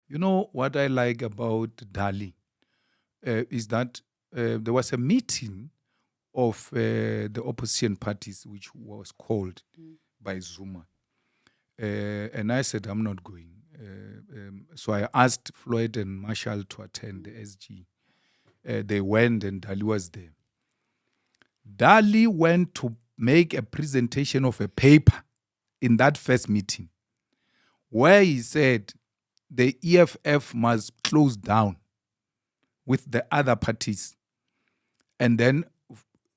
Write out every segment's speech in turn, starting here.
You know what I like about Dali is that there was a meeting of the opposition parties which was called by Zuma. And I said, I'm not going. So I asked Floyd and Marshall to attend the SG. They went and Dali was there. Dali went to make a presentation of a paper in that first meeting where he said the EFF must close down with the other parties and then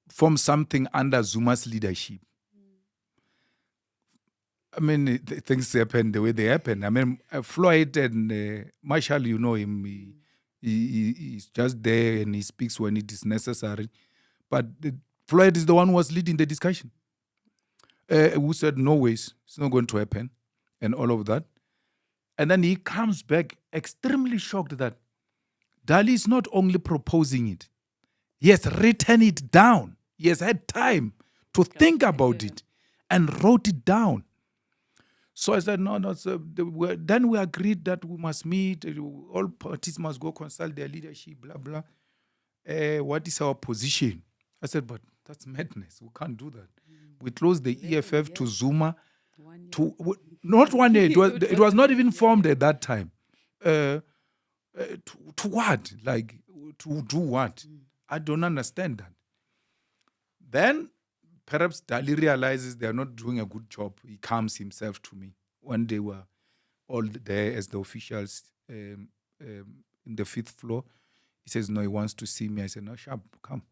form something under Zuma's leadership. I mean, things happen the way they happen. I mean, Floyd and Marshall, you know him, he's just there and he speaks when it is necessary. But Floyd is the one who was leading the discussion. Who said, no ways, it's not going to happen, and all of that. And then he comes back extremely shocked that Dali is not only proposing it, he has written it down. He has had time to think about it and wrote it down. So I said, no. So then we agreed that we must meet, all parties must go consult their leadership, blah, blah. What is our position? I said, but that's madness. We can't do that. We closed the EFF to Zuma. Not 1 year. It was not even formed at that time. To what? Like, to do what? I don't understand that. Then perhaps Dali realizes they're not doing a good job. He comes himself to me when they were all there as the officials in the 5th floor. He says, no, he wants to see me. I said, no, sharp, come.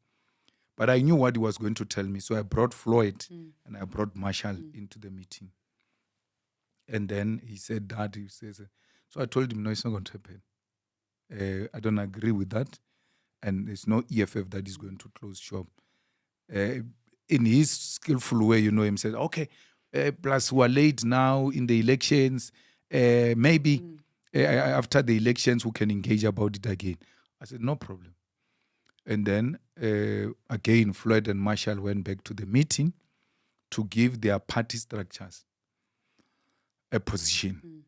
But I knew what he was going to tell me. So I brought Floyd and I brought Marshall into the meeting. And then he said that. He says, so I told him, no, it's not going to happen. I don't agree with that. And there's no EFF that is going to close shop. In his skillful way, you know, him said, okay, plus we are late now in the elections. Maybe after the elections, we can engage about it again. I said, no problem. And then, again, Floyd and Marshall went back to the meeting to give their party structures a position.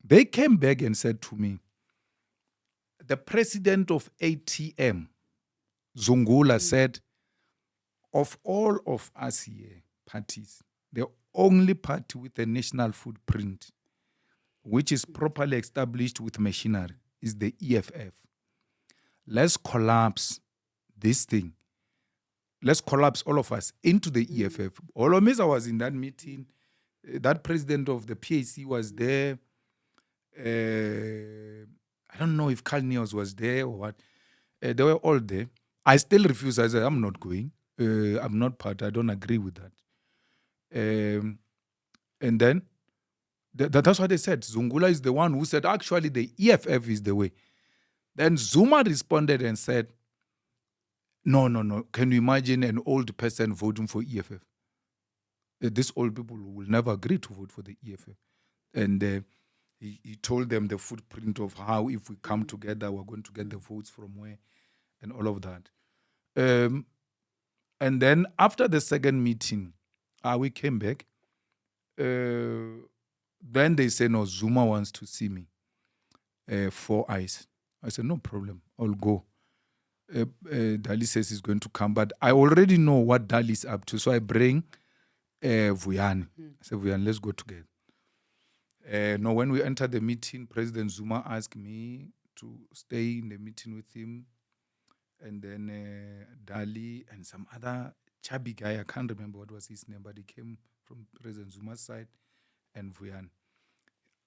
They came back and said to me, the president of ATM, Zungula, said, of all of us here, parties, the only party with a national footprint, which is properly established with machinery, is the EFF. Let's collapse this thing. Let's collapse all of us into the EFF. Olomisa was in that meeting. That president of the PAC was there. I don't know if Carl Neos was there or what. They were all there. I still refuse. I said, I'm not going. I'm not part. I don't agree with that. And then, that's what they said. Zungula is the one who said, actually, the EFF is the way. Then Zuma responded and said, no. Can you imagine an old person voting for EFF? These old people will never agree to vote for the EFF. And he told them the footprint of how if we come together, we're going to get the votes from where and all of that. And then after the second meeting, we came back. Then they said, no, Zuma wants to see me. 4 eyes. I said, no problem, I'll go. Dali says he's going to come, but I already know what Dali is up to. So I bring Vuyani. I said, Vuyani, let's go together. No, when we entered the meeting, President Zuma asked me to stay in the meeting with him. And then Dali and some other chubby guy, I can't remember what was his name, but he came from President Zuma's side, and Vuyani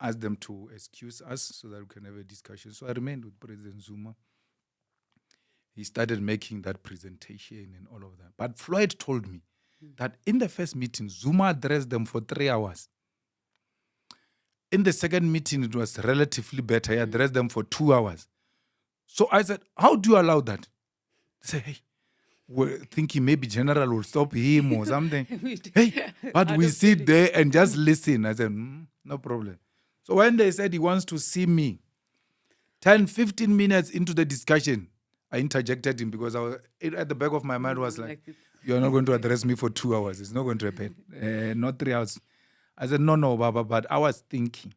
asked them to excuse us so that we can have a discussion. So I remained with President Zuma. He started making that presentation and all of that. But Floyd told me that in the first meeting, Zuma addressed them for 3 hours. In the second meeting, it was relatively better. He addressed them for 2 hours. So I said, how do you allow that? They said, hey, we're thinking maybe General will stop him or something. Hey, but we sit there and just listen. I said, no problem. So when they said he wants to see me, 10, 15 minutes into the discussion, I interjected him because at the back of my mind was like you're not going to address me for 2 hours. It's not going to happen. Not 3 hours. I said, no, Baba, but I was thinking,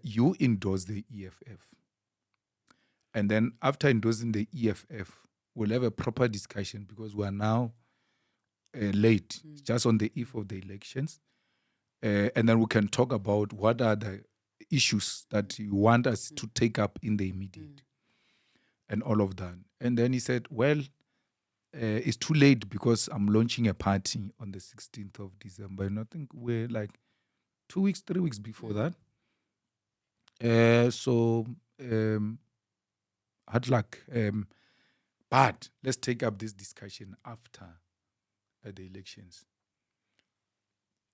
you endorse the EFF. And then after endorsing the EFF, we'll have a proper discussion because we are now late, just on the eve of the elections. And then we can talk about what are the issues that you want us to take up in the immediate and all of that. And then he said, well, it's too late because I'm launching a party on the 16th of December. And I think we're like 2 weeks, 3 weeks before that. So hard luck. But let's take up this discussion after the elections.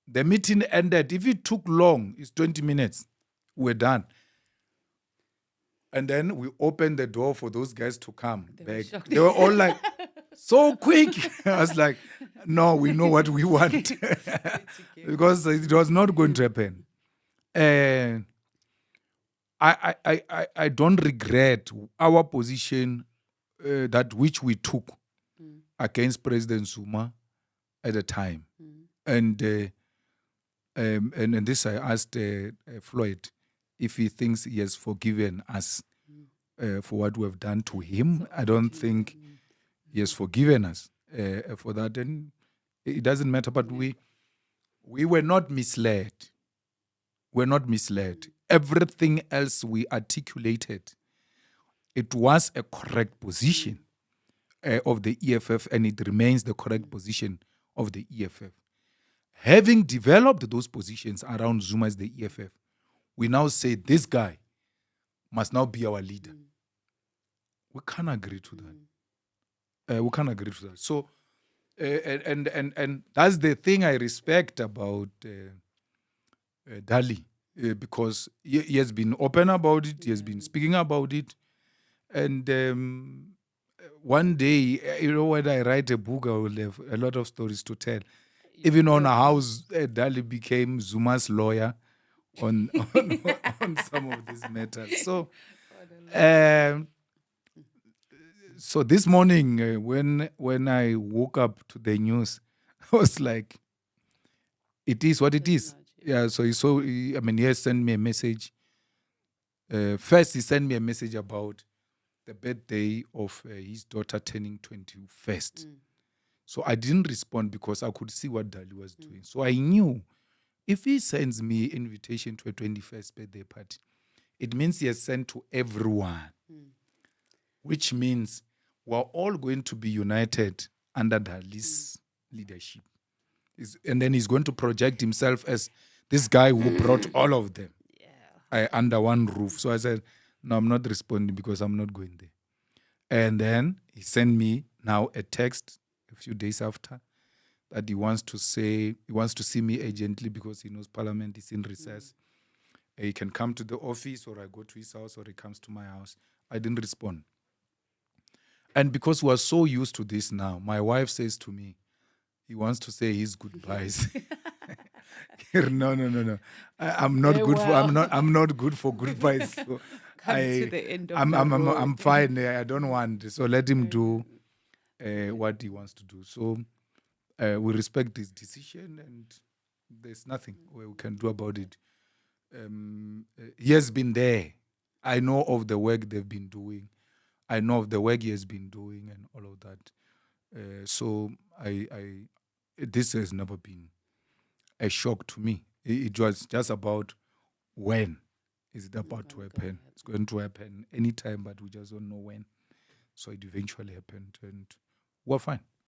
The meeting ended. If it took long, it's 20 minutes. We're done. And then we opened the door for those guys to come back. They were all like, so quick. I was like, no, we know what we want. Because it was not going to happen. And I don't regret our position that which we took against President Zuma at the time. And this I asked Floyd if he thinks he has forgiven us for what we have done to him. I don't think he has forgiven us for that. And it doesn't matter, but we were not misled. We're not misled. Everything else we articulated, it was a correct position of the EFF, and it remains the correct position of the EFF. Having developed those positions around Zuma as the EFF, we now say this guy must now be our leader. We can't agree to that. We can't agree to that. So, and that's the thing I respect about Dali, because he has been open about it. He has been speaking about it. And one day, when I write a book, I will have a lot of stories to tell. Even on how Dali became Zuma's lawyer on some of these matters. So, so this morning, when I woke up to the news, I was like, it is what it is. Yeah, so he has sent me a message. First, he sent me a message about the birthday of his daughter turning 21st. So I didn't respond because I could see what Dali was doing. So I knew if he sends me invitation to a 21st birthday party, it means he has sent to everyone, which means we're all going to be united under Dali's leadership. And then he's going to project himself as this guy who brought all of them under one roof. So I said, no, I'm not responding because I'm not going there. And then he sent me now a text a few days after that he wants to see me urgently because he knows Parliament is in recess. He can come to the office, or I go to his house, or he comes to my house. I didn't respond. And because we are so used to this now, my wife says to me, he wants to say his goodbyes. No. I'm not good for. I'm not good for goodbyes. So to the end of I'm fine. I don't want. So let him do what he wants to do. So we respect his decision, and there's nothing we can do about it. He has been there. I know of the work they've been doing. I know of the work he has been doing and all of that. So this has never been a shock to me. It was just about when is it about to happen. It's going to happen anytime, but we just don't know when. So it eventually happened, and we're fine.